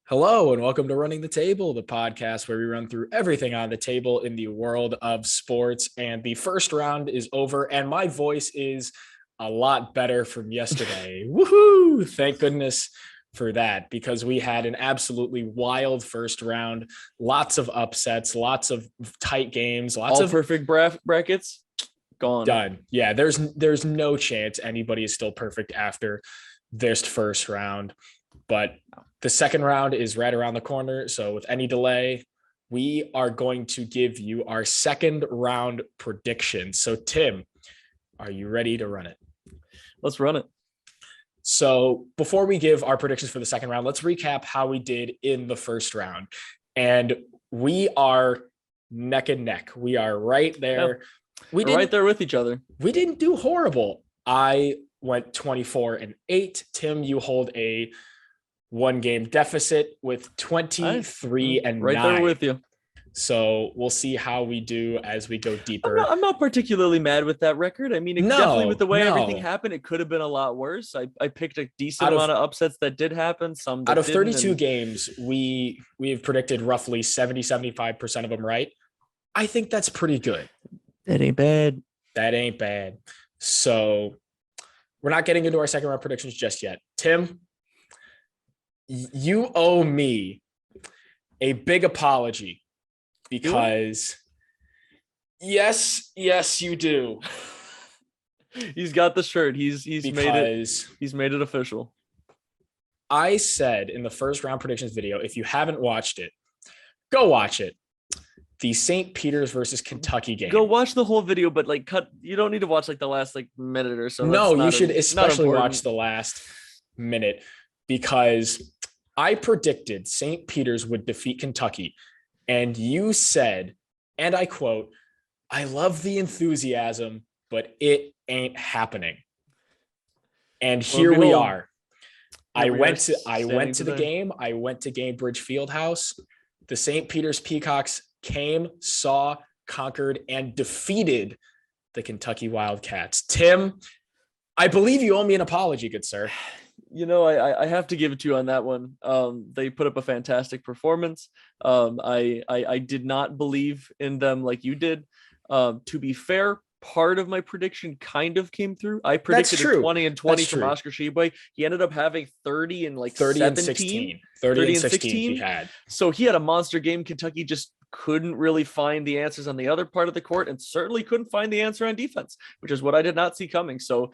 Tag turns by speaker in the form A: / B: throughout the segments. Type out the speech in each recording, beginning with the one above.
A: Hello, and welcome to Running the Table, the podcast where we run through everything on the table in the world of sports. And the first round is over, and my voice is a lot better from yesterday. Woohoo! Thank goodness for that, because we had an absolutely wild first round, lots of upsets, lots of tight games, lots of
B: perfect brackets gone.
A: Done. Yeah, there's no chance anybody is still perfect after this first round. But the second round is right around the corner. So with any delay, we are going to give you our second round predictions. So Tim, are you ready to run it?
B: Let's run it.
A: So before we give our predictions for the second round, let's recap how we did in the first round. And we are neck and neck. We are right there.
B: We're right there with each other.
A: We didn't do horrible. I went 24-8. Tim, you hold a one-game deficit with 23-9.
B: Right there with you.
A: So we'll see how we do as we go deeper.
B: I'm not particularly mad with that record. I mean, definitely with the way everything happened, it could have been a lot worse. I picked a decent amount of upsets that did happen. Some
A: out of 32 games, we have predicted roughly 70-75% of them right. I think that's pretty good.
B: That ain't bad.
A: That ain't bad. So we're not getting into our second round predictions just yet. Tim, you owe me a big apology because yes, you do.
B: He's got the shirt. He's made it official.
A: I said in the first round predictions video, if you haven't watched it, go watch it. The St. Peter's versus Kentucky game.
B: Go watch the whole video, but cut. You don't need to watch the last minute or so.
A: No, you should especially watch the last minute, because I predicted St. Peter's would defeat Kentucky. And you said, and I quote, "I love the enthusiasm, but it ain't happening." And here we are. I went to the game. I went to Gainbridge Fieldhouse. The St. Peter's Peacocks came, saw, conquered, and defeated the Kentucky Wildcats. Tim, I believe you owe me an apology, good sir.
B: I have to give it to you on that one. They put up a fantastic performance. I did not believe in them like you did. To be fair, part of my prediction kind of came through. I predicted 20-20 from Oscar Tshiebwe. He ended up having 30 and
A: 30 and 16. 30 and 16 he had.
B: So he had a monster game. Kentucky just couldn't really find the answers on the other part of the court, and certainly couldn't find the answer on defense, which is what I did not see coming. So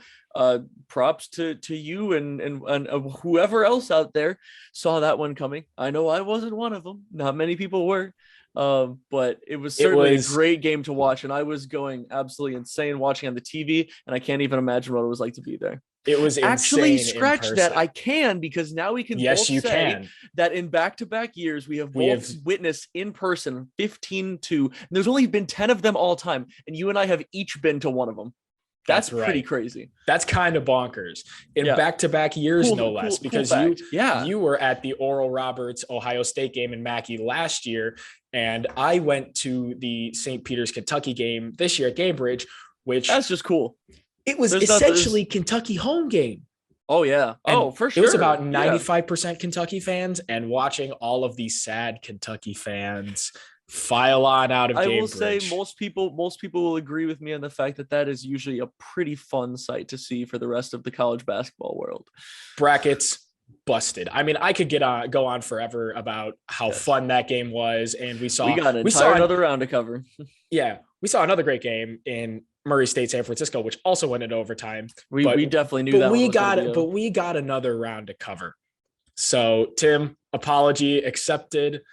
B: props to you and whoever else out there saw that one coming. I know I wasn't one of them. Not many people were. But it was certainly a great game to watch, and I was going absolutely insane watching on the TV, and I can't even imagine what it was like to be there.
A: It was
B: actually scratch that. I can, because now we can
A: both
B: say that in back-to-back years we have witnessed in person 15-2. There's only been 10 of them all time, and you and I have each been to one of them. That's pretty crazy.
A: That's kind of bonkers in back-to-back years, no less, because you were at the Oral Roberts Ohio State game in Mackey last year, and I went to the St. Peter's Kentucky game this year at Gainbridge, which
B: that's just cool.
A: It was essentially Kentucky home game.
B: Oh yeah.
A: And
B: for sure.
A: It was about 95% Kentucky fans, and watching all of these sad Kentucky fans file on out of Gainbridge. I will say
B: most people will agree with me on the fact that is usually a pretty fun sight to see for the rest of the college basketball world.
A: Brackets busted. I mean, I could go on forever about how fun that game was, and we saw
B: another round to cover.
A: Yeah, we saw another great game in Murray State, San Francisco, which also went into overtime.
B: We definitely knew that.
A: But we got another round to cover. So Tim, apology accepted.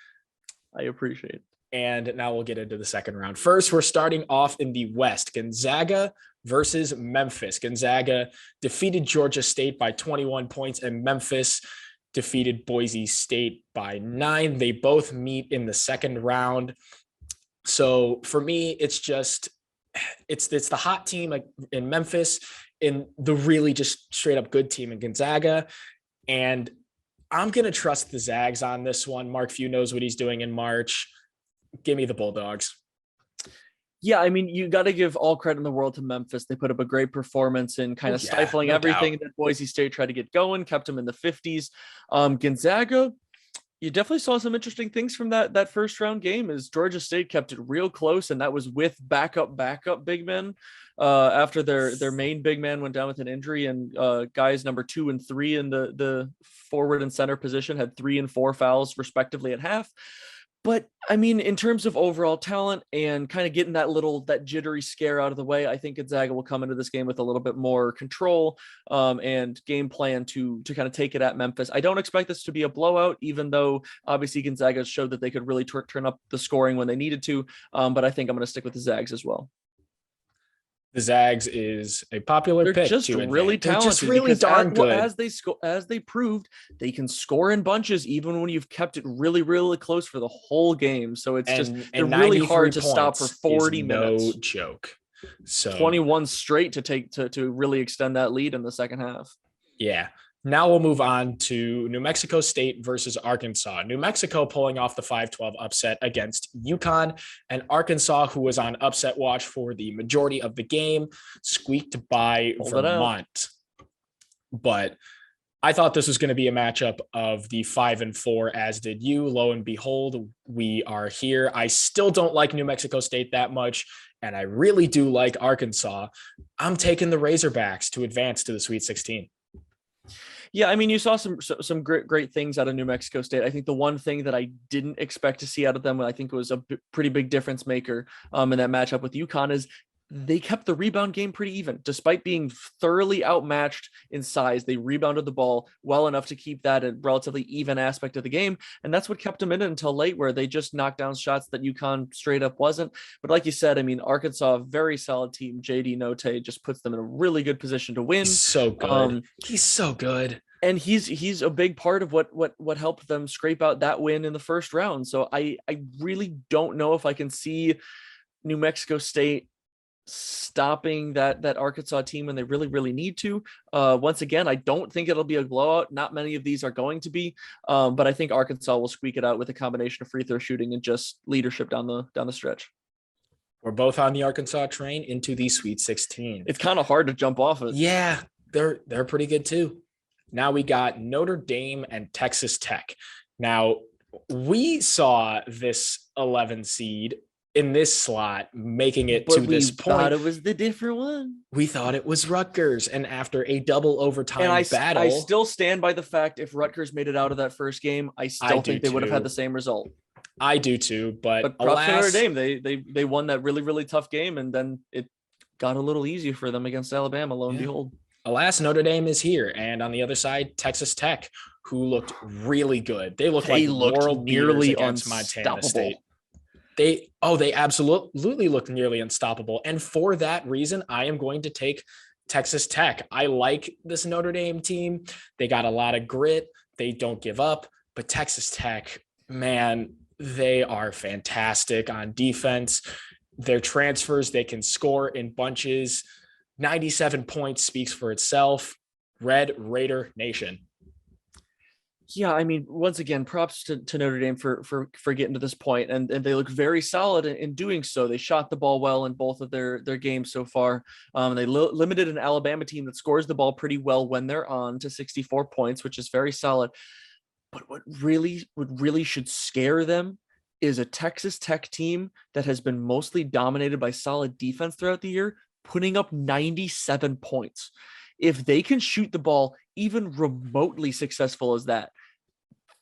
B: I appreciate it.
A: And now we'll get into the second round. First, we're starting off in the West. Gonzaga versus Memphis. Gonzaga defeated Georgia State by 21 points, and Memphis defeated Boise State by 9. They both meet in the second round. So for me, it's the hot team in Memphis, in the really just straight up good team in Gonzaga. And I'm going to trust the Zags on this one. Mark Few knows what he's doing in March. Give me the Bulldogs.
B: Yeah, I mean, you got to give all credit in the world to Memphis. They put up a great performance in kind of stifling everything that Boise State tried to get going, kept them in the 50s. Gonzaga, You definitely saw some interesting things from that first round game as Georgia State kept it real close, and that was with backup big men after their main big man went down with an injury, and guys number 2 and 3 in the forward and center position had 3 and 4 fouls respectively at half. But I mean, in terms of overall talent and kind of getting that jittery scare out of the way, I think Gonzaga will come into this game with a little bit more control and game plan to kind of take it at Memphis. I don't expect this to be a blowout, even though obviously Gonzaga showed that they could really turn up the scoring when they needed to. But I think I'm going to stick with the Zags as well.
A: The Zags is a popular pick.
B: They're just really talented. They're just really
A: darn good.
B: As they proved, they can score in bunches even when you've kept it really, really close for the whole game. So it's they're really hard to stop for 40 minutes.
A: No joke. So
B: 21 straight to really extend that lead in the second half.
A: Yeah. Now we'll move on to New Mexico State versus Arkansas. New Mexico pulling off the 5-12 upset against UConn, and Arkansas, who was on upset watch for the majority of the game, squeaked by Vermont. But I thought this was going to be a matchup of the 5-4, as did you. Lo and behold, we are here. I still don't like New Mexico State that much, and I really do like Arkansas. I'm taking the Razorbacks to advance to the Sweet 16.
B: Yeah, I mean, you saw some great things out of New Mexico State. I think the one thing that I didn't expect to see out of them, I think it was a pretty big difference maker in that matchup with UConn, is they kept the rebound game pretty even. Despite being thoroughly outmatched in size, they rebounded the ball well enough to keep that a relatively even aspect of the game. And that's what kept them in it until late, where they just knocked down shots that UConn straight up wasn't. But like you said, I mean, Arkansas, very solid team. JD Notae just puts them in a really good position to win.
A: He's so good. He's so good.
B: And he's a big part of what helped them scrape out that win in the first round. So I really don't know if I can see New Mexico State stopping that Arkansas team when they really, really need to. Once again, I don't think it'll be a blowout. Not many of these are going to be, but I think Arkansas will squeak it out with a combination of free throw shooting and just leadership down the stretch.
A: We're both on the Arkansas train into the Sweet 16.
B: It's kind of hard to jump off it.
A: Yeah, they're pretty good too. Now we got Notre Dame and Texas Tech. Now we saw this 11 seed in this slot making it to this point.
B: We thought it was the different one.
A: We thought it was Rutgers, and after a double overtime battle,
B: I still stand by the fact if Rutgers made it out of that first game, I still think they would have had the same result.
A: I do too, but
B: props to Notre Dame. They won that really, really tough game, and then it got a little easier for them against Alabama, lo and behold.
A: Alas, Notre Dame is here, and on the other side, Texas Tech, who looked really good. They looked world nearly against Montana State. They absolutely looked nearly unstoppable. And for that reason, I am going to take Texas Tech. I like this Notre Dame team. They got a lot of grit. They don't give up. But Texas Tech, man, they are fantastic on defense. Their transfers, they can score in bunches. 97 points speaks for itself. Red Raider Nation.
B: Yeah, I mean, once again, props to Notre Dame for getting to this point, and they look very solid in doing so. They shot the ball well in both of their games so far. They limited an Alabama team that scores the ball pretty well when they're on to 64 points, which is very solid. But what really should scare them is a Texas Tech team that has been mostly dominated by solid defense throughout the year, putting up 97 points. If they can shoot the ball even remotely successful as that,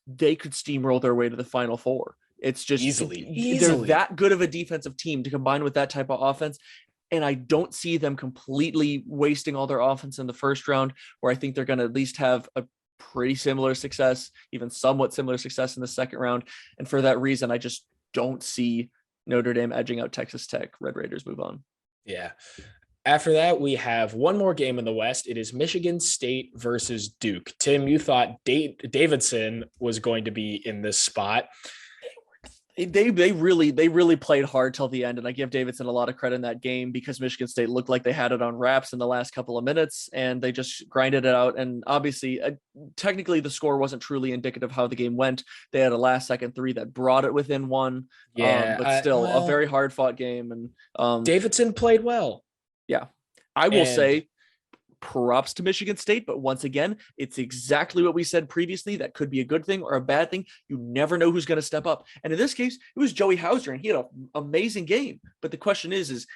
B: they could steamroll their way to the Final Four. It's just easily. They're that good of a defensive team to combine with that type of offense. And I don't see them completely wasting all their offense in the first round, where I think they're going to at least have a pretty similar success, even somewhat similar success in the second round. And for that reason, I just don't see Notre Dame edging out Texas Tech. Red Raiders move on.
A: Yeah. After that, we have one more game in the West. It is Michigan State versus Duke. Tim, you thought Davidson was going to be in this spot.
B: They really played hard till the end, and I give Davidson a lot of credit in that game because Michigan State looked like they had it on wraps in the last couple of minutes, and they just grinded it out. And obviously, technically, the score wasn't truly indicative of how the game went. They had a last-second three that brought it within one. But still, a very hard-fought game. And
A: Davidson played well.
B: Yeah, I will say props to Michigan State. But once again, it's exactly what we said previously. That could be a good thing or a bad thing. You never know who's going to step up. And in this case, it was Joey Hauser, and he had an amazing game. But the question is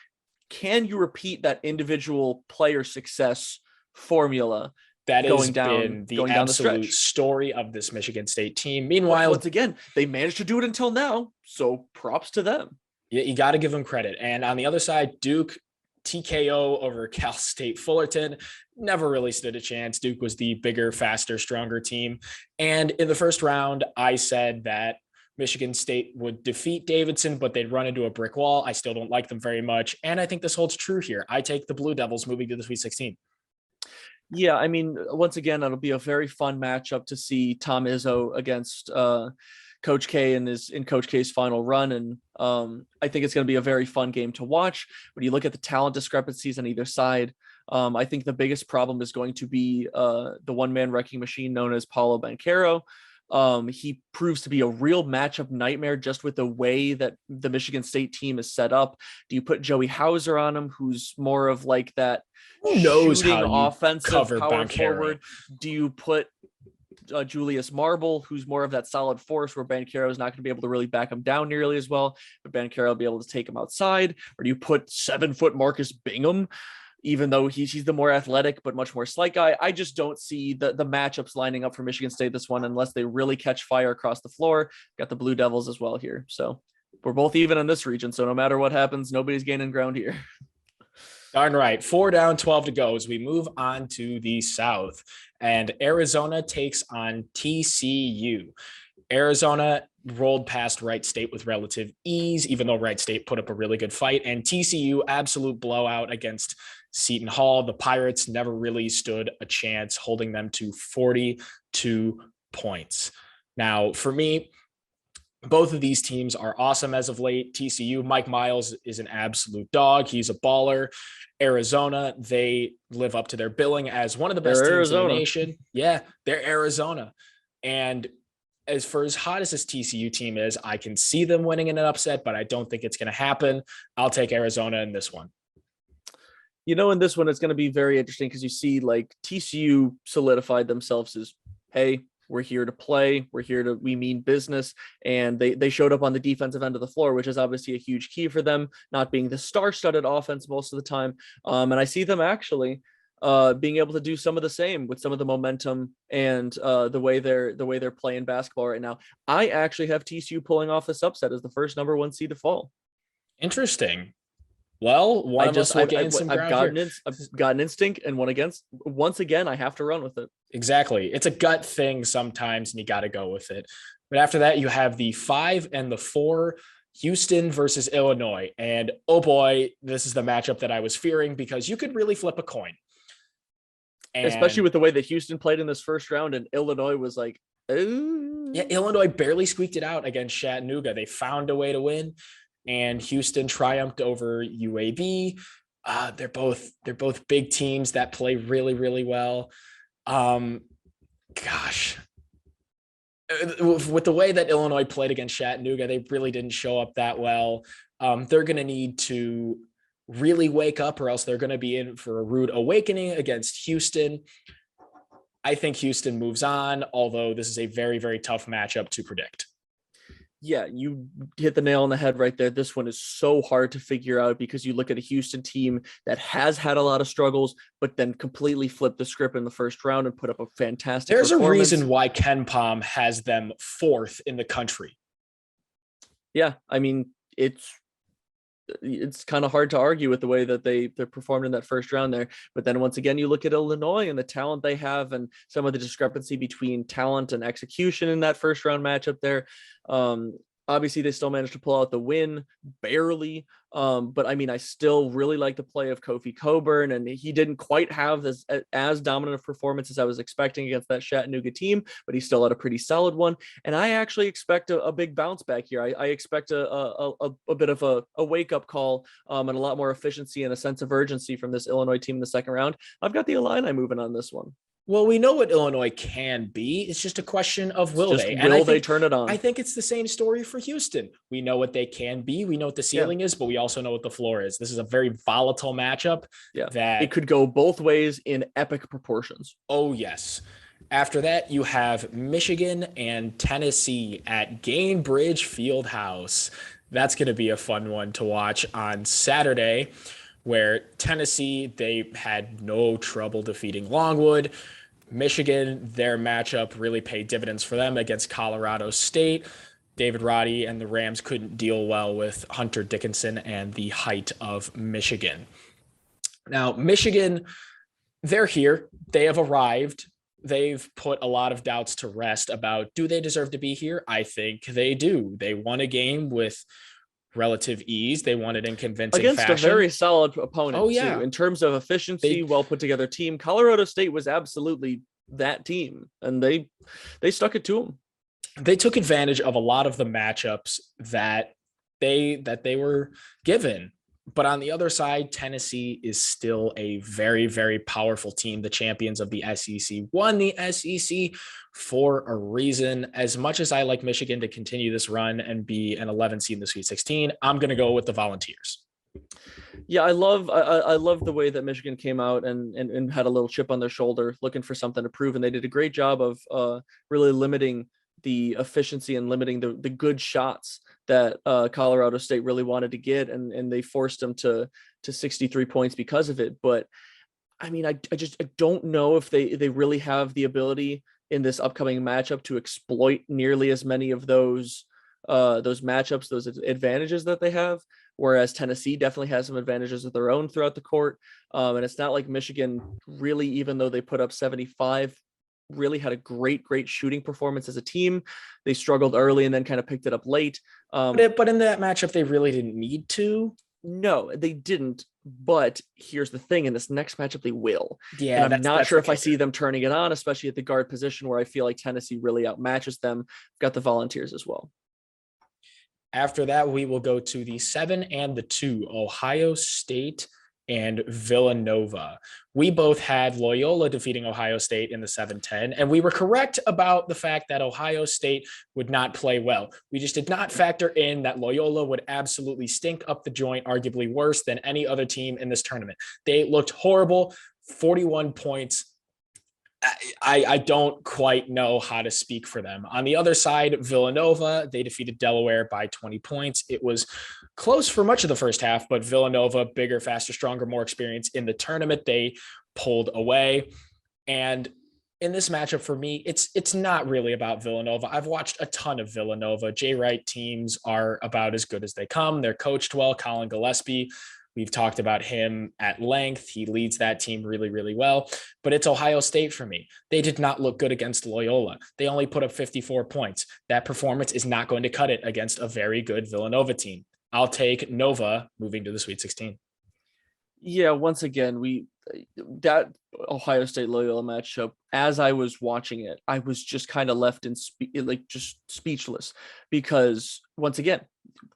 B: can you repeat that individual player success formula?
A: That has been the absolute story of this Michigan State team. Meanwhile,
B: once again, they managed to do it until now. So props to them.
A: You got to give them credit. And on the other side, Duke TKO over Cal State Fullerton never really stood a chance. Duke was the bigger, faster, stronger team. And in the first round, I said that Michigan State would defeat Davidson, but they'd run into a brick wall. I still don't like them very much. And I think this holds true here. I take the Blue Devils moving to the Sweet 16.
B: Yeah, I mean, once again, it'll be a very fun matchup to see Tom Izzo against Coach K in Coach K's final run. And I think it's going to be a very fun game to watch. When you look at the talent discrepancies on either side, I think the biggest problem is going to be the one-man wrecking machine known as Paulo Banchero. He proves to be a real matchup nightmare just with the way that the Michigan State team is set up. Do you put Joey Hauser on him, who's more of like that shooting offensive power forward? Do you put Julius Marble, who's more of that solid force where Banchero is not going to be able to really back him down nearly as well, but Banchero will be able to take him outside? Or do you put 7-foot Marcus Bingham, even though he's the more athletic but much more slight guy? I just don't see the matchups lining up for Michigan State this one unless they really catch fire across the floor. Got the Blue Devils as well here. So we're both even in this region. So no matter what happens, nobody's gaining ground here.
A: Darn right. 4 down, 12 to go as we move on to the South. And Arizona takes on TCU. Arizona rolled past Wright State with relative ease, even though Wright State put up a really good fight. And TCU, absolute blowout against Seton Hall. The Pirates never really stood a chance, holding them to 42 points. Now, for me, both of these teams are awesome as of late. TCU, Mike Miles is an absolute dog. He's a baller. Arizona, they live up to their billing as one of the best teams in the nation. Yeah, they're Arizona. And as hot as this TCU team is, I can see them winning in an upset, but I don't think it's going to happen. I'll take Arizona in this one.
B: You know, in this one, it's going to be very interesting because you see like TCU solidified themselves as, hey, we're here to play. We mean business. And they showed up on the defensive end of the floor, which is obviously a huge key for them, not being the star-studded offense most of the time. And I see them actually being able to do some of the same with some of the momentum and the way they're playing basketball right now. I actually have TCU pulling off this upset as the first number 1 seed to fall.
A: Interesting. Well, I've got
B: an instinct and once again, I have to run with it.
A: Exactly. It's a gut thing sometimes, and you got to go with it. But after that, you have the 5 and the 4, Houston versus Illinois. And oh boy, this is the matchup that I was fearing because you could really flip a coin.
B: And especially with the way that Houston played in this first round and Illinois was like, ooh.
A: Yeah, Illinois barely squeaked it out against Chattanooga. They found a way to win. And Houston triumphed over UAB. They're both big teams that play really, really well. Gosh, with the way that Illinois played against Chattanooga, they really didn't show up that well. They're going to need to really wake up, or else they're going to be in for a rude awakening against Houston. I think Houston moves on, although this is a very, very tough matchup to predict.
B: Yeah, you hit the nail on the head right there. This one is so hard to figure out because you look at a Houston team that has had a lot of struggles, but then completely flipped the script in the first round and put up a fantastic
A: performance. There's a reason why Ken Pom has them 4th in the country.
B: Yeah, I mean, it's kind of hard to argue with the way that they performed in that first round there. But then once again, you look at Illinois and the talent they have and some of the discrepancy between talent and execution in that first round matchup there. Obviously they still managed to pull out the win barely. But I mean, I still really like the play of Kofi Coburn, and he didn't quite have as dominant a performance as I was expecting against that Chattanooga team, but he still had a pretty solid one. And I actually expect a big bounce back here. I expect a bit of a wake up call and a lot more efficiency and a sense of urgency from this Illinois team in the second round. I've got the Illini moving on this one.
A: Well, we know what Illinois can be. It's just a question of will
B: Just
A: they? And
B: will they turn it on?
A: I think it's the same story for Houston. We know what they can be. We know what the ceiling is, but we also know what the floor is. This is a very volatile matchup.
B: Yeah,
A: that
B: it could go both ways in epic proportions.
A: Oh, yes. After that, you have Michigan and Tennessee at Gainbridge Fieldhouse. That's going to be a fun one to watch on Saturday, where Tennessee, they had no trouble defeating Longwood. Michigan, their matchup really paid dividends for them against Colorado State. David Roddy and the Rams couldn't deal well with Hunter Dickinson and the height of Michigan. Now, Michigan, they're here. They have arrived. They've put a lot of doubts to rest about, do they deserve to be here? I think they do. They won a game with relative ease. They won it in convincing
B: against
A: fashion.
B: A very solid opponent.
A: Oh, yeah.
B: Too. In terms of efficiency, well put together team, Colorado State was absolutely that team, and they stuck it to them.
A: They took advantage of a lot of the matchups that they were given. But on the other side, Tennessee is still a very, very powerful team. The champions of the SEC won the SEC for a reason. As much as I like Michigan to continue this run and be an 11 seed in the Sweet 16, I'm going to go with the Volunteers.
B: Yeah, I love the way that Michigan came out and had a little chip on their shoulder, looking for something to prove, and they did a great job of really limiting the efficiency and limiting the good shots that Colorado State really wanted to get, and they forced them to 63 points because of it. But I mean, I don't know if they really have the ability in this upcoming matchup to exploit nearly as many of those matchups, those advantages that they have. Whereas Tennessee definitely has some advantages of their own throughout the court. And it's not like Michigan really, even though they put up 75, really had a great shooting performance as a team. They struggled early and then kind of picked it up late.
A: But in that matchup, they really didn't need to.
B: No, they didn't. But here's the thing: in this next matchup, they will.
A: Yeah,
B: and I'm not sure if I see them turning it on, especially at the guard position, where I feel like Tennessee really outmatches them. Got the Volunteers as well.
A: After that, we will go to the 7 and the 2, Ohio State and Villanova. We both had Loyola defeating Ohio State in the 7-10, and we were correct about the fact that Ohio State would not play well. We just did not factor in that Loyola would absolutely stink up the joint, arguably worse than any other team in this tournament. They looked horrible, 41 points. I don't quite know how to speak for them. On the other side, Villanova, they defeated Delaware by 20 points. It was close for much of the first half, but Villanova, bigger, faster, stronger, more experience in the tournament, they pulled away. And in this matchup for me, it's not really about Villanova. I've watched a ton of Villanova. Jay Wright teams are about as good as they come. They're coached well. Colin Gillespie, we've talked about him at length. He leads that team really, really well. But it's Ohio State for me. They did not look good against Loyola. They only put up 54 points. That performance is not going to cut it against a very good Villanova team. I'll take Nova moving to the Sweet 16.
B: Yeah, once again, that Ohio State Loyola matchup, as I was watching it, I was just kind of left in just speechless, because once again,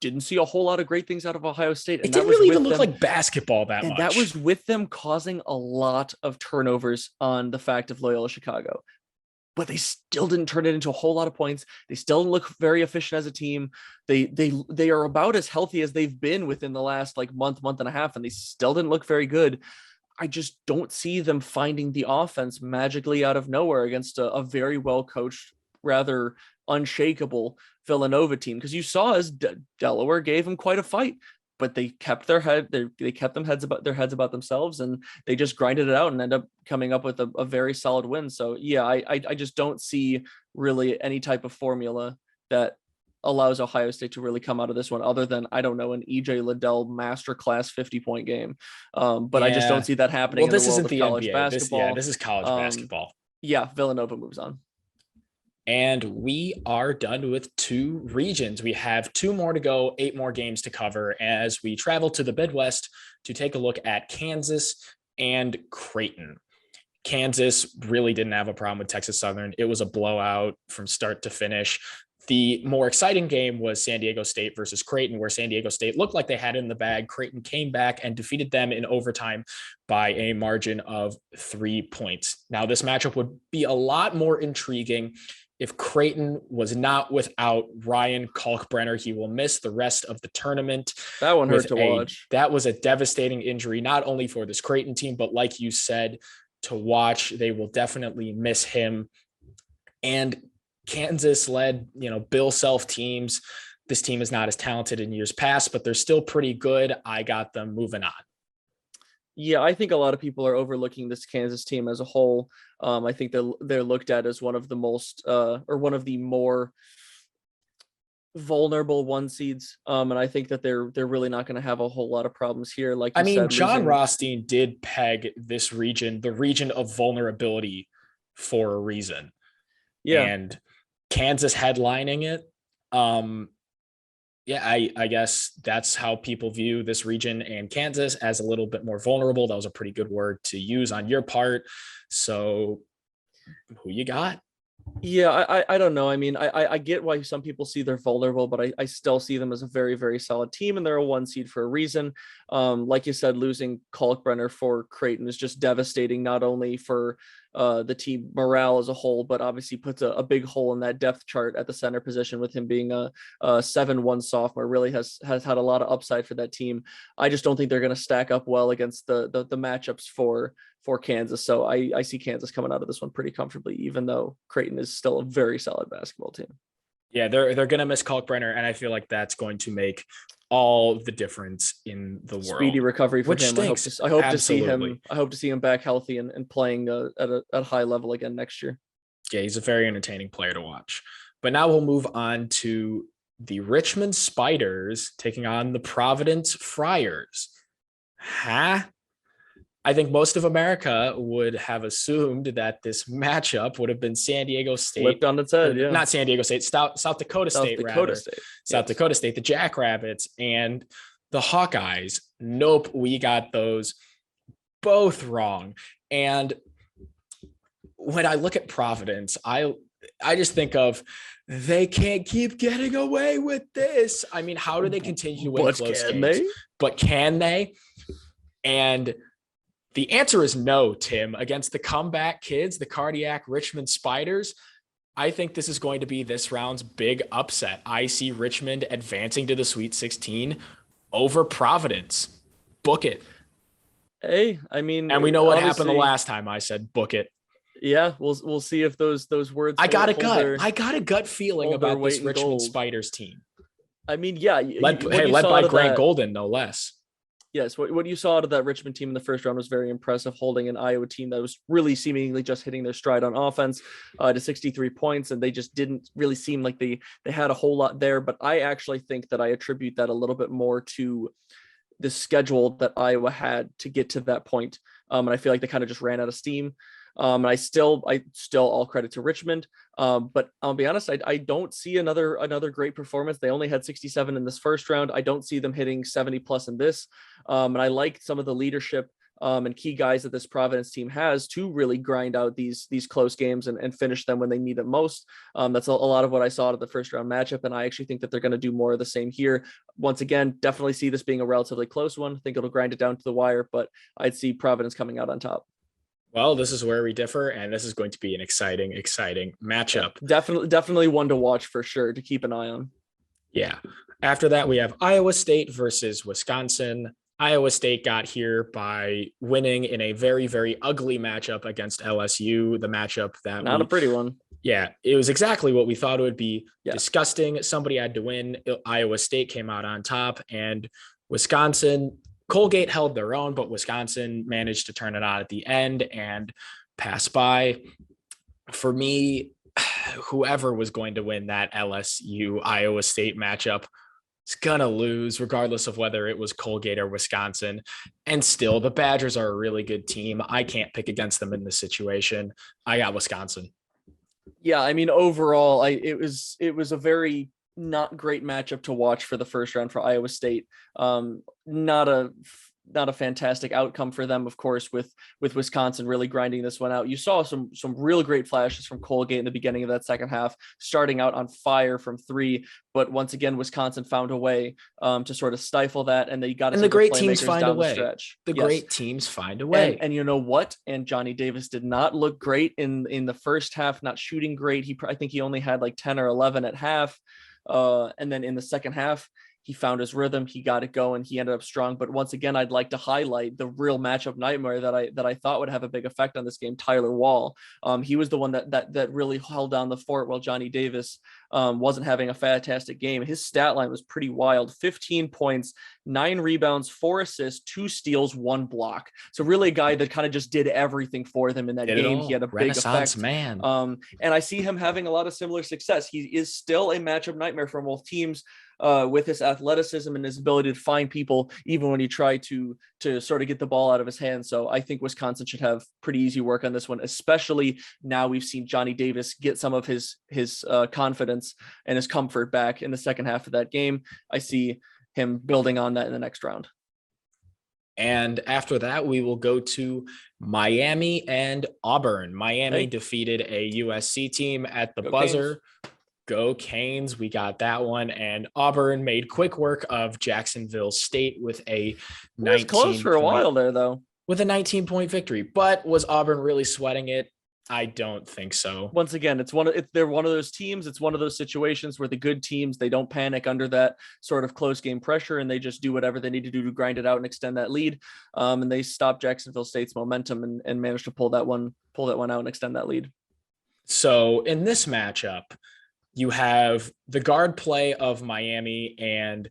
B: didn't see a whole lot of great things out of Ohio State.
A: And it didn't really even look like basketball that much.
B: And that was with them causing a lot of turnovers on the fact of Loyola Chicago. But they still didn't turn it into a whole lot of points. They still didn't look very efficient as a team. They are about as healthy as they've been within the last month and a half, and they still didn't look very good. I just don't see them finding the offense magically out of nowhere against a very well-coached, rather unshakable Villanova team. Because you saw as Delaware gave them quite a fight, but they kept their head. They kept their heads about themselves, and they just grinded it out and ended up coming up with a very solid win. So yeah, I just don't see really any type of formula that allows Ohio State to really come out of this one, other than, I don't know, an EJ Liddell masterclass 50-point game. But I just don't see that happening.
A: Well, this isn't the
B: college
A: NBA.
B: basketball.
A: This is college basketball.
B: Yeah, Villanova moves on.
A: And we are done with 2 regions. We have 2 more to go, 8 more games to cover as we travel to the Midwest to take a look at Kansas and Creighton. Kansas really didn't have a problem with Texas Southern. It was a blowout from start to finish. The more exciting game was San Diego State versus Creighton, where San Diego State looked like they had it in the bag. Creighton came back and defeated them in overtime by a margin of 3 points. Now, this matchup would be a lot more intriguing if Creighton was not without Ryan Kalkbrenner. He will miss the rest of the tournament.
B: That one hurt to watch.
A: That was a devastating injury, not only for this Creighton team, but like you said, to watch. They will definitely miss him. And Kansas led, Bill Self teams. This team is not as talented in years past, but they're still pretty good. I got them moving on.
B: Yeah, I think a lot of people are overlooking this Kansas team as a whole. I think they're looked at as one of the most or one of the more vulnerable one seeds. And I think that they're really not going to have a whole lot of problems here. Like you said,
A: John Rothstein did peg this region, the region of vulnerability, for a reason.
B: Yeah.
A: And Kansas headlining it. I guess that's how people view this region and Kansas, as a little bit more vulnerable. That was a pretty good word to use on your part. So who you got?
B: Yeah, I don't know. I mean, I get why some people see they're vulnerable, but I still see them as a very, very solid team, and they're a one seed for a reason. Like you said, losing Kalkbrenner for Creighton is just devastating, not only for the team morale as a whole, but obviously puts a big hole in that depth chart at the center position, with him being a 7-1 sophomore. Really has had a lot of upside for that team. I just don't think they're going to stack up well against the matchups for Kansas. So I see Kansas coming out of this one pretty comfortably, even though Creighton is still a very solid basketball team.
A: Yeah, they're going to miss Kalkbrenner, and I feel like that's going to make all the difference in the world.
B: Speedy recovery for him.
A: Stinks.
B: I hope to see him. I hope to see him back healthy and playing at a high level again next year.
A: Yeah, he's a very entertaining player to watch. But now we'll move on to the Richmond Spiders taking on the Providence Friars. I think most of America would have assumed that this matchup would have been San Diego State.
B: Flipped on its head, yeah.
A: Not San Diego State, South Dakota State, rather. South Dakota State, the Jackrabbits and the Hawkeyes. Nope, we got those both wrong. And when I look at Providence, I just think of, they can't keep getting away with this. I mean, how do they continue to win close games? But can they? And the answer is no, Tim. Against the comeback kids, the cardiac Richmond Spiders, I think this is going to be this round's big upset. I see Richmond advancing to the Sweet 16 over Providence. Book it.
B: Hey, I mean,
A: and we know what happened the last time I said book it.
B: Yeah, we'll see if those words.
A: I got a gut feeling about this Richmond Spiders team.
B: I mean, yeah,
A: led by Grant Golden, no less.
B: Yes, what you saw out of that Richmond team in the first round was very impressive, holding an Iowa team that was really seemingly just hitting their stride on offense to 63 points, and they just didn't really seem like they had a whole lot there. But I actually think that I attribute that a little bit more to the schedule that Iowa had to get to that point. And I feel like they kind of just ran out of steam. And I still all credit to Richmond. But I'll be honest, I don't see another great performance. They only had 67 in this first round. I don't see them hitting 70 plus in this. And I like some of the leadership and key guys that this Providence team has to really grind out these close games and finish them when they need it most. That's a lot of what I saw out of the first round matchup. And I actually think that they're going to do more of the same here. Once again, definitely see this being a relatively close one. I think it'll grind it down to the wire, but I'd see Providence coming out on top.
A: Well, this is where we differ, and this is going to be an exciting matchup.
B: Definitely one to watch for sure, to keep an eye on.
A: Yeah. After that, we have Iowa State versus Wisconsin. Iowa State got here by winning in a very, very ugly matchup against LSU, the matchup that
B: a pretty one.
A: Yeah, it was exactly what we thought it would be. Yeah. Disgusting. Somebody had to win. Iowa State came out on top, and Wisconsin, Colgate held their own, but Wisconsin managed to turn it on at the end and pass by. For me, whoever was going to win that LSU Iowa State matchup is going to lose, regardless of whether it was Colgate or Wisconsin. And still, the Badgers are a really good team. I can't pick against them in this situation. I got Wisconsin.
B: Yeah, I mean, overall, it was a very not great matchup to watch for the first round for Iowa State. Not a not a fantastic outcome for them, of course, with Wisconsin really grinding this one out. You saw some real great flashes from Colgate in the beginning of that second half, starting out on fire from three. But once again, Wisconsin found a way to sort of stifle that, and they got
A: and the great teams find a
B: down the
A: way.
B: stretch.
A: The great teams find a way.
B: And you know what? And Johnny Davis did not look great in the first half, not shooting great. I think he only had like 10 or 11 at half. And then in the second half, he found his rhythm. He got it going. He ended up strong. But once again, I'd like to highlight the real matchup nightmare that I thought would have a big effect on this game. Tyler Wall. He was the one that really held down the fort while Johnny Davis wasn't having a fantastic game. His stat line was pretty wild: 15 points, 9 rebounds, 4 assists, 2 steals, 1 block. So really a guy that kind of just did everything for them in that game. He had a big effect.
A: Man.
B: And I see him having a lot of similar success. He is still a matchup nightmare for both teams. With his athleticism and his ability to find people, even when you try to sort of get the ball out of his hands. So I think Wisconsin should have pretty easy work on this one, especially now we've seen Johnny Davis get some of his confidence and his comfort back in the second half of that game. I see him building on that in the next round.
A: And after that, we will go to Miami and Auburn. Miami defeated a USC team at the buzzer. Canes. Go Canes. We got that one. And Auburn made quick work of Jacksonville State with a 19
B: close for a while there, though.
A: With a 19-point victory. But was Auburn really sweating it? I don't think so.
B: Once again, they're one of those teams. It's one of those situations where the good teams, they don't panic under that sort of close game pressure, and they just do whatever they need to do to grind it out and extend that lead. And they stopped Jacksonville State's momentum and managed to pull that one out and extend that lead.
A: So in this matchup, you have the guard play of Miami and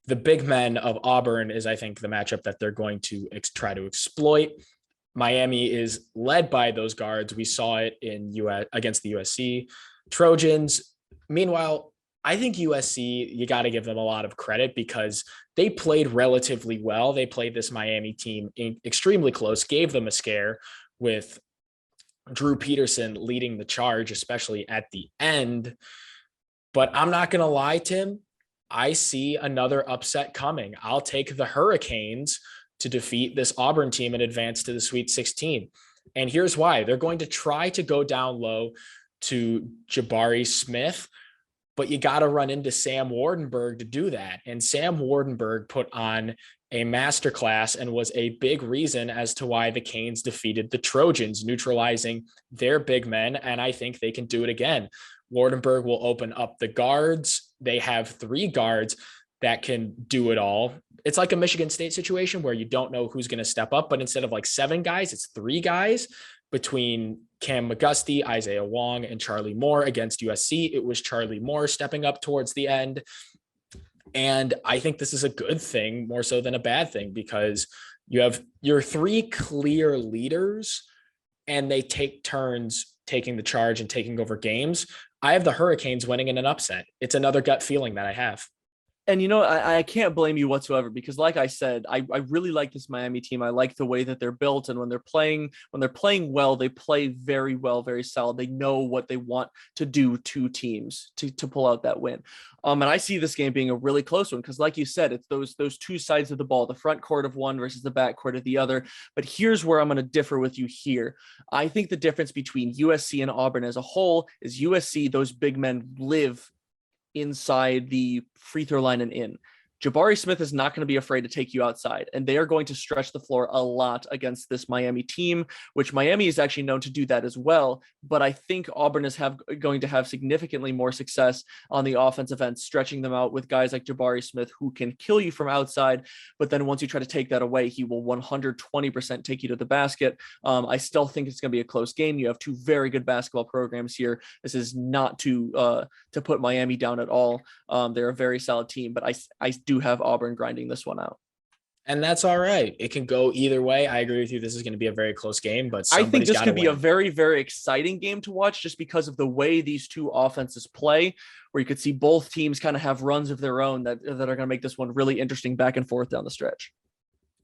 A: the big men of Auburn is, I think, the matchup that they're going to try to exploit. Miami is led by those guards. We saw it against the USC Trojans. Meanwhile, I think USC, you got to give them a lot of credit because they played relatively well. They played this Miami team extremely close, gave them a scare with Drew Peterson leading the charge, especially at the end. But I'm not going to lie, Tim. I see another upset coming. I'll take the Hurricanes to defeat this Auburn team and advance to the Sweet 16. And here's why. They're going to try to go down low to Jabari Smith, but you got to run into Sam Wardenberg to do that. And Sam Wardenberg put on a masterclass and was a big reason as to why the Canes defeated the Trojans, neutralizing their big men. And I think they can do it again. Wardenberg will open up the guards. They have 3 guards that can do it all. It's like a Michigan State situation where you don't know who's going to step up, but instead of like 7 guys, it's 3 guys between Cam McGusty, Isaiah Wong, and Charlie Moore. Against USC, it was Charlie Moore stepping up towards the end. And I think this is a good thing more so than a bad thing because you have your 3 clear leaders and they take turns taking the charge and taking over games. I have the Hurricanes winning in an upset. It's another gut feeling that I have.
B: And, you know, I can't blame you whatsoever because like I said, I really like this Miami team. I like the way that they're built. And when they're playing well, they play very well, very solid. They know what they want to do to teams to pull out that win. And I see this game being a really close one because like you said, it's those 2 sides of the ball, the front court of one versus the back court of the other. But here's where I'm going to differ with you here. I think the difference between USC and Auburn as a whole is USC, those big men live inside the free throw line and in. Jabari Smith is not going to be afraid to take you outside, and they are going to stretch the floor a lot against this Miami team, which Miami is actually known to do that as well. But I think Auburn is going to have significantly more success on the offensive end, stretching them out with guys like Jabari Smith, who can kill you from outside. But then once you try to take that away, he will 120% take you to the basket. I still think it's going to be a close game. You have 2 very good basketball programs here. This is not to put Miami down at all. They're a very solid team, but I do have Auburn grinding this one out.
A: And that's all right. It can go either way. I agree with you. This is going to be a very close game, but
B: I think this could be a very, very exciting game to watch just because of the way these 2 offenses play, where you could see both teams kind of have runs of their own that are going to make this one really interesting back and forth down the stretch.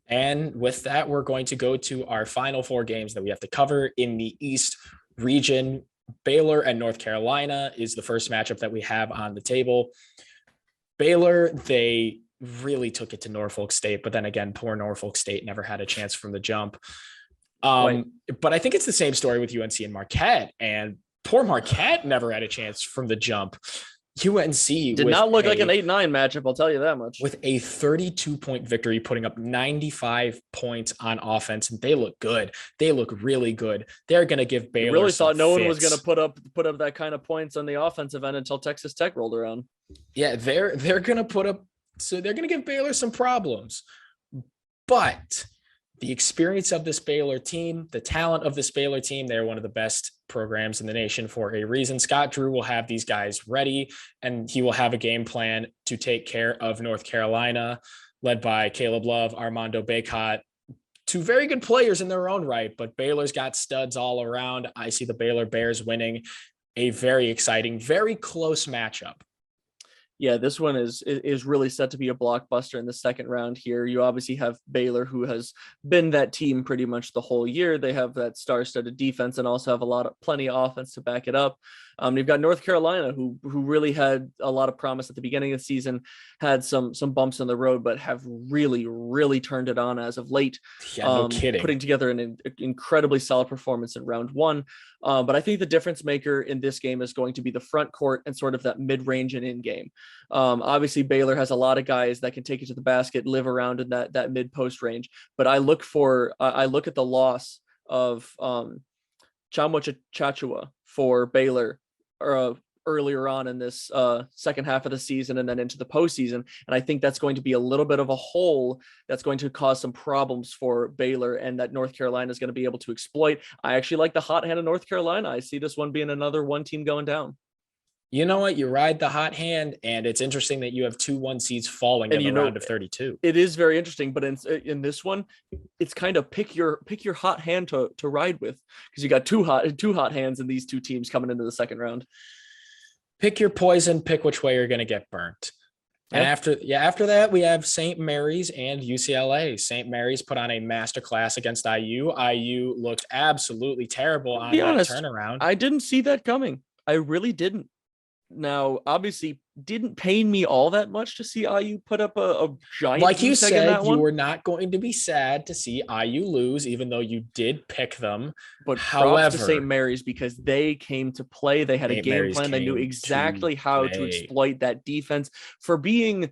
A: And with that, we're going to go to our final 4 games that we have to cover in the East region. Baylor and North Carolina is the first matchup that we have on the table. Baylor, they really took it to Norfolk State, but then again, poor Norfolk State never had a chance from the jump.
B: Right.
A: But I think it's the same story with UNC and Marquette, and poor Marquette never had a chance from the jump. UNC
B: did not look like an 8-9 matchup, I'll tell you that much.
A: With a 32-point victory, putting up 95 points on offense, and they look good. They look really good. They're going to give Baylor.
B: You really thought no one was going to put up that kind of points on the offensive end until Texas Tech rolled around.
A: Yeah, they're going to put up. So they're going to give Baylor some problems, but the experience of this Baylor team, the talent of this Baylor team, they're one of the best programs in the nation for a reason. Scott Drew will have these guys ready, and he will have a game plan to take care of North Carolina, led by Caleb Love, Armando Bacot, two very good players in their own right, but Baylor's got studs all around. I see the Baylor Bears winning a very exciting, very close matchup.
B: Yeah, this one is really set to be a blockbuster in the second round here. You obviously have Baylor, who has been that team pretty much the whole year. They have that star-studded defense and also have plenty of offense to back it up. You've got North Carolina, who really had a lot of promise at the beginning of the season, had some bumps in the road, but have really turned it on as of late.
A: Yeah, no kidding.
B: Putting together an incredibly solid performance in round one. But I think the difference maker in this game is going to be the front court and sort of that mid-range and in-game. Obviously, Baylor has a lot of guys that can take it to the basket, live around in that mid-post range. But I look at the loss of Tchamwa Tchatchoua for Baylor earlier on in this second half of the season and then into the postseason. And I think that's going to be a little bit of a hole that's going to cause some problems for Baylor and that North Carolina is going to be able to exploit. I actually like the hot hand of North Carolina. I see this one being another one team going down.
A: You know what? You ride the hot hand, and it's interesting that you have 2 1 seeds falling in the round of 32.
B: It is very interesting, but in this one, it's kind of pick your hot hand to ride with, because you got two hot hands in these two teams coming into the second round.
A: Pick your poison, pick which way you're going to get burnt. And after that, we have St. Mary's and UCLA. St. Mary's put on a masterclass against IU. IU looked absolutely terrible on that turnaround.
B: I didn't see that coming. I really didn't. Now, obviously, didn't pain me all that much to see IU put up a giant.
A: Like you said, you were not going to be sad to see IU lose, even though you did pick them.
B: But however, to St. Mary's, because they came to play. They had a game plan. They knew exactly how to exploit that defense for being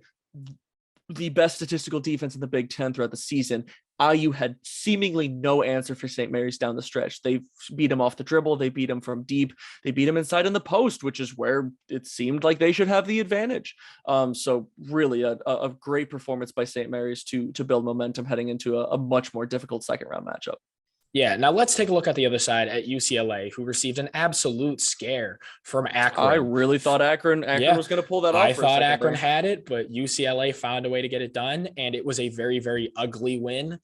B: the best statistical defense in the Big Ten throughout the season. IU had seemingly no answer for St. Mary's down the stretch. They beat him off the dribble. They beat him from deep. They beat him inside in the post, which is where it seemed like they should have the advantage. So really a great performance by St. Mary's to build momentum heading into a much more difficult second round matchup.
A: Yeah, now let's take a look at the other side at UCLA, who received an absolute scare from Akron.
B: I really thought Akron was going to pull that off.
A: I thought Akron had it, but UCLA found a way to get it done, and it was a very, very ugly win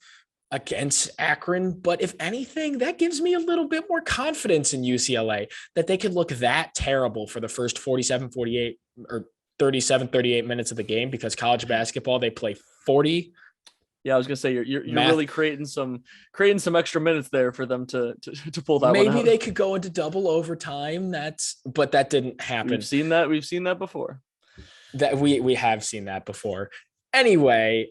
A: against Akron. But if anything, that gives me a little bit more confidence in UCLA that they could look that terrible for the first 47, 48 or 37, 38 minutes of the game, because college basketball, they play 40.
B: Yeah, I was gonna say you're really creating some extra minutes there for them to pull that one out.
A: Maybe they could go into double overtime. But that didn't happen.
B: We've seen that before.
A: That we have seen that before. Anyway,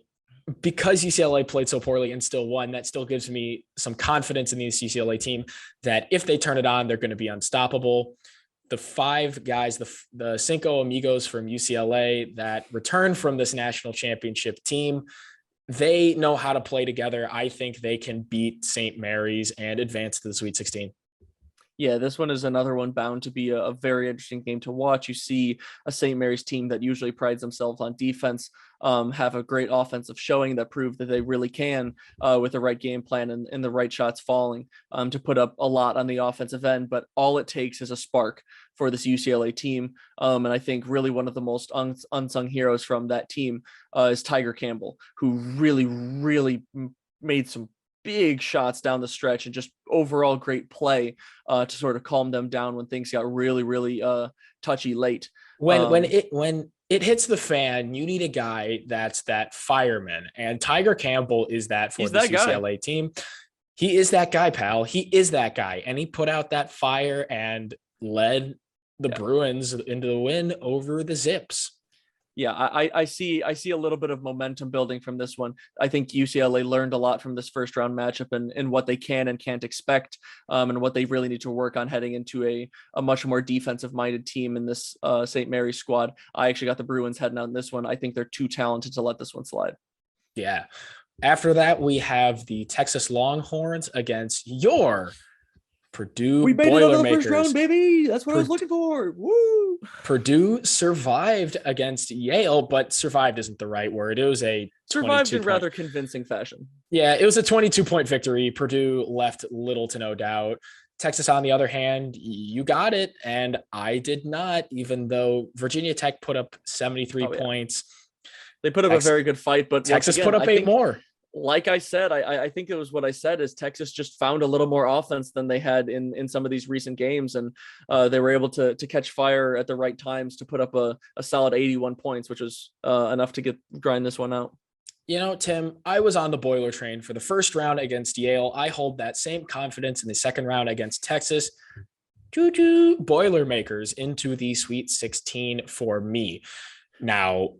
A: because UCLA played so poorly and still won, that still gives me some confidence in this UCLA team that if they turn it on, they're going to be unstoppable. The 5 guys, the Cinco Amigos from UCLA that returned from this national championship team, they know how to play together. I think they can beat St. Mary's and advance to the Sweet 16.
B: Yeah, this one is another one bound to be a very interesting game to watch. You see a St. Mary's team that usually prides themselves on defense, have a great offensive showing that prove that they really can, with the right game plan and the right shots falling, to put up a lot on the offensive end. But all it takes is a spark for this UCLA team. And I think really one of the most unsung heroes from that team is Tiger Campbell, who really made some big shots down the stretch and just overall great play to sort of calm them down when things got really touchy late.
A: When it hits the fan, you need a guy that's that fireman, and Tiger Campbell is that for the UCLA team. He is that guy, pal. He is that guy, and he put out that fire and led the Bruins into the win over the Zips.
B: Yeah, I see a little bit of momentum building from this one. I think UCLA learned a lot from this first round matchup and what they can and can't expect, and what they really need to work on heading into a much more defensive minded team in this St. Mary's squad. I actually got the Bruins heading out in this one. I think they're too talented to let this one slide.
A: Yeah. After that, we have the Texas Longhorns against your Purdue
B: we made it out of the
A: Boilermakers.
B: first round, baby. That's what I was looking for. Woo!
A: Purdue survived against Yale, but survived isn't the right word. It was a
B: survived in rather convincing fashion.
A: Yeah, it was a 22-point victory. Purdue left little to no doubt. Texas, on the other hand, you got it, and I did not, even though Virginia Tech put up 73 points.
B: They put up a very good fight, but
A: Texas put up 8 more.
B: Like I said, I think it was what I said is Texas just found a little more offense than they had in some of these recent games. And they were able to catch fire at the right times to put up a solid 81 points, which was enough to grind this one out.
A: You know, Tim, I was on the Boiler train for the first round against Yale. I hold that same confidence in the second round against Texas. Choo-choo, Boilermakers into the Sweet 16 for me. Now,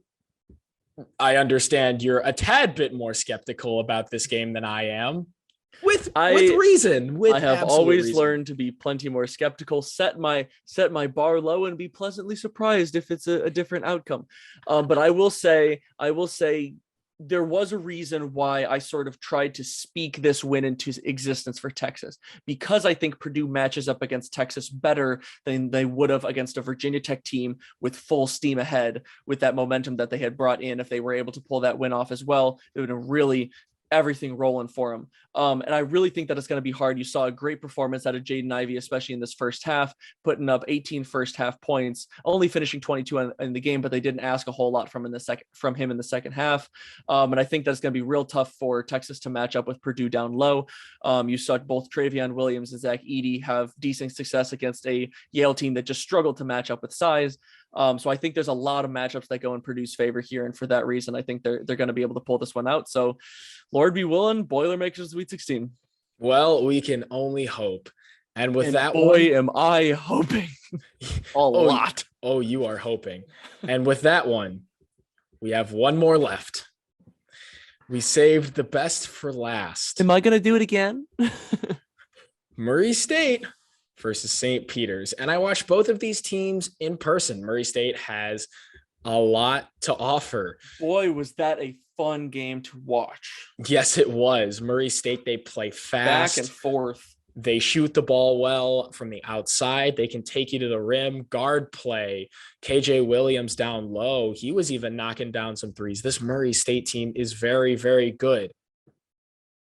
A: I understand you're a tad bit more skeptical about this game than I am. With reason.
B: I have always learned to be plenty more skeptical, set my bar low, and be pleasantly surprised if it's a different outcome. But I will say there was a reason why I sort of tried to speak this win into existence for Texas, because I think Purdue matches up against Texas better than they would have against a Virginia Tech team with full steam ahead, with that momentum that they had brought in. If they were able to pull that win off as well, it would have really everything rolling for him. And I really think that it's going to be hard. You saw a great performance out of Jaden Ivey, especially in this first half, putting up 18 first half points, only finishing 22 in the game, but they didn't ask a whole lot from him in the second half. And I think that's going to be real tough for Texas to match up with Purdue down low. You saw both Travion Williams and Zach Edey have decent success against a Yale team that just struggled to match up with size. So I think there's a lot of matchups that go in Purdue's favor here. And for that reason, I think they're going to be able to pull this one out. So Lord be willing, Boilermakers Sweet 16.
A: Well, we can only hope. And with that
B: am I hoping a lot.
A: Oh, you are hoping. And with that one, we have one more left. We saved the best for last.
B: Am I going to do it again?
A: Murray State versus St. Peter's. And I watched both of these teams in person. Murray State has a lot to offer.
B: Boy, was that a fun game to watch.
A: Yes, it was. Murray State, they play fast.
B: Back and forth.
A: They shoot the ball well from the outside. They can take you to the rim. Guard play. KJ Williams down low. He was even knocking down some threes. This Murray State team is very, very good.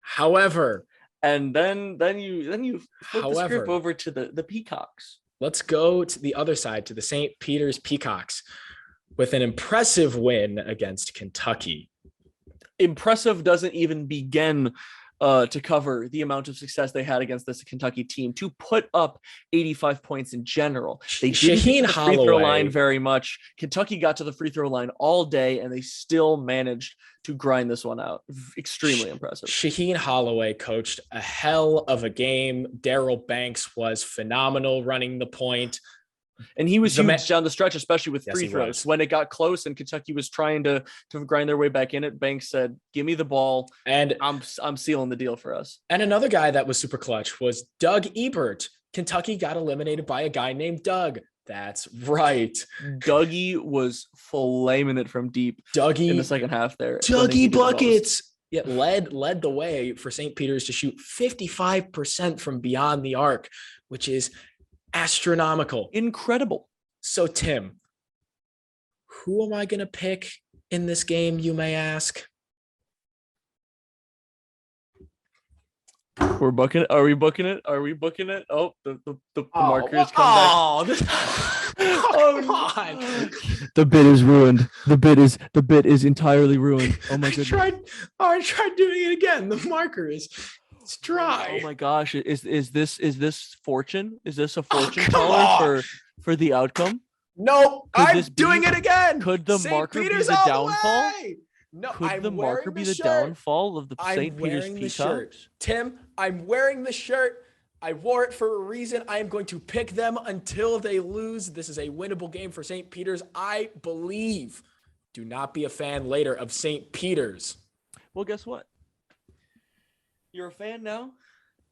A: However,
B: and then you flip the script over to the Peacocks.
A: Let's go to the other side, to the St. Peter's Peacocks, with an impressive win against Kentucky.
B: Impressive doesn't even begin to cover the amount of success they had against this Kentucky team to put up 85 points in general. They didn't get to the free throw line very much. Kentucky got to the free throw line all day, and they still managed to grind this one out. Extremely impressive.
A: Shaheen Holloway coached a hell of a game. Daryl Banks was phenomenal running the point.
B: And he was huge down the stretch, especially with free throws. When it got close and Kentucky was trying to grind their way back in it, Banks said, "Give me the ball, and I'm sealing the deal for us."
A: And another guy that was super clutch was Doug Ebert. Kentucky got eliminated by a guy named Doug. That's right.
B: Dougie was flaming it from deep.
A: Dougie
B: in the second half there.
A: Dougie buckets. Yeah, led the way for St. Peter's to shoot 55% from beyond the arc, which is astronomical.
B: Incredible.
A: So, Tim, who am I going to pick in this game, you may ask?
B: We're booking it. Are we booking it? Oh, the markers come back.
A: Oh, come on.
B: The bid is ruined. The bid is entirely ruined. Oh my goodness.
A: I tried doing it again. The marker is dry.
B: Oh my gosh. Is this fortune? Is this a fortune teller for the outcome?
A: No, I'm doing it again.
B: Could the marker be the downfall?
A: No,
B: could the marker be the downfall of the St. Peter's Peacocks?
A: Tim, I'm wearing the shirt. I wore it for a reason. I am going to pick them until they lose. This is a winnable game for St. Peter's. I believe Do not be a fan later of St. Peter's.
B: Well, guess what? You're a fan now,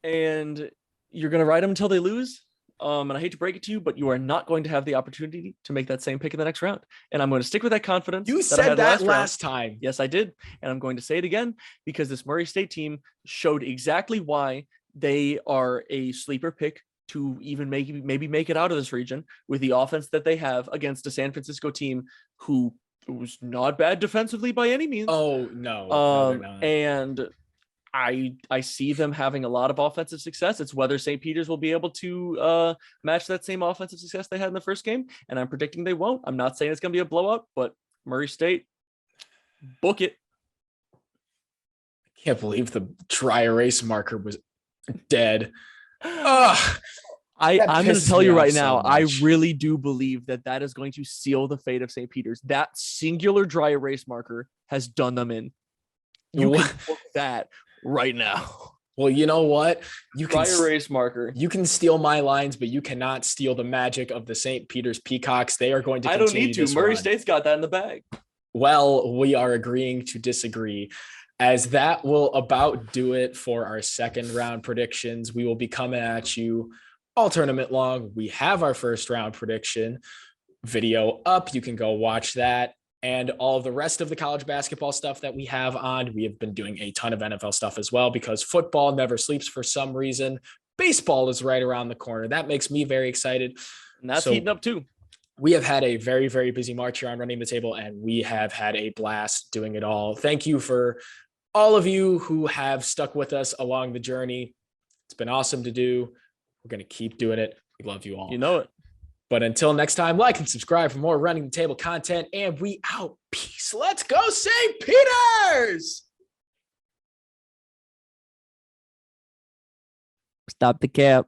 B: and you're going to ride them until they lose. And I hate to break it to you, but you are not going to have the opportunity to make that same pick in the next round. And I'm going to stick with that confidence.
A: You said that last time.
B: Yes, I did. And I'm going to say it again because this Murray State team showed exactly why they are a sleeper pick to even maybe make it out of this region with the offense that they have against a San Francisco team who was not bad defensively by any means.
A: Oh, no, they're not.
B: And I see them having a lot of offensive success. It's whether St. Peter's will be able to match that same offensive success they had in the first game. And I'm predicting they won't. I'm not saying it's going to be a blowout, but Murray State, book it.
A: I can't believe the dry erase marker was dead. Ugh.
B: I'm going to tell you right now, I really do believe that is going to seal the fate of St. Peter's. That singular dry erase marker has done them in. You can book that right now.
A: Well, you know what? You
B: can dry erase marker.
A: You can steal my lines, but you cannot steal the magic of the St. Peter's Peacocks. They are going to.
B: I don't need to. Murray State's got that in the bag.
A: Well, we are agreeing to disagree, as that will about do it for our second round predictions. We will be coming at you all tournament long. We have our first round prediction video up. You can go watch that. And all of the rest of the college basketball stuff that we have on. We have been doing a ton of NFL stuff as well because football never sleeps for some reason. Baseball is right around the corner. That makes me very excited.
B: And that's heating up too.
A: We have had a very, very busy March here on Running the Table, and we have had a blast doing it all. Thank you for all of you who have stuck with us along the journey. It's been awesome to do. We're going to keep doing it. We love you all.
B: You know it.
A: But until next time, like and subscribe for more Running the Table content, and we out. Peace. Let's go, St. Peter's.
B: Stop the cap.